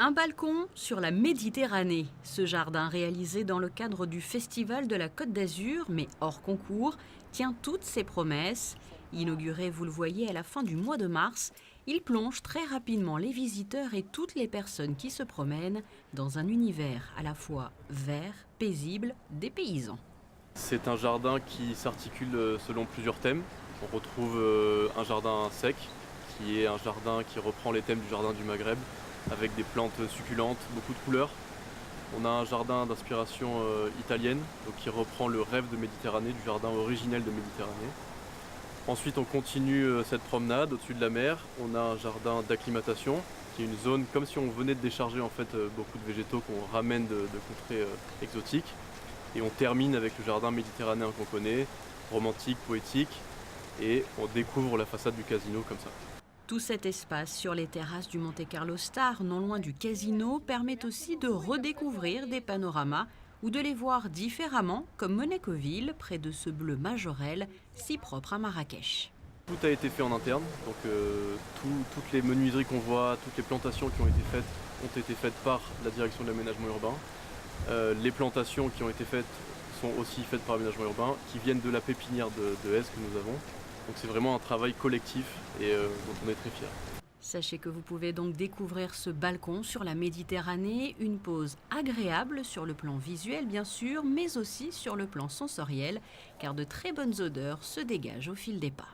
Un balcon sur la Méditerranée. Ce jardin réalisé dans le cadre du Festival de la Côte d'Azur, mais hors concours, tient toutes ses promesses. Inauguré, vous le voyez, à la fin du mois de mars, il plonge très rapidement les visiteurs et toutes les personnes qui se promènent dans un univers à la fois vert, paisible, dépaysant. C'est un jardin qui s'articule selon plusieurs thèmes. On retrouve un jardin sec, qui est un jardin qui reprend les thèmes du jardin du Maghreb, avec des plantes succulentes, beaucoup de couleurs. On a un jardin d'inspiration italienne, donc qui reprend le rêve de Méditerranée, du jardin originel de Méditerranée. Ensuite, on continue cette promenade au-dessus de la mer. On a un jardin d'acclimatation, qui est une zone comme si on venait de décharger en fait beaucoup de végétaux qu'on ramène de contrées exotiques. Et on termine avec le jardin méditerranéen qu'on connaît, romantique, poétique, et on découvre la façade du casino comme ça. Tout cet espace sur les terrasses du Monte Carlo Star, non loin du casino, permet aussi de redécouvrir des panoramas ou de les voir différemment, comme Monaco-Ville, près de ce bleu majorel, si propre à Marrakech. Tout a été fait en interne, donc toutes les menuiseries qu'on voit, toutes les plantations qui ont été faites par la direction de l'aménagement urbain. Les plantations qui ont été faites sont aussi faites par l'aménagement urbain, qui viennent de la pépinière de haies que nous avons. Donc c'est vraiment un travail collectif et dont on est très fiers. Sachez que vous pouvez donc découvrir ce balcon sur la Méditerranée, une pause agréable sur le plan visuel bien sûr, mais aussi sur le plan sensoriel, car de très bonnes odeurs se dégagent au fil des pas.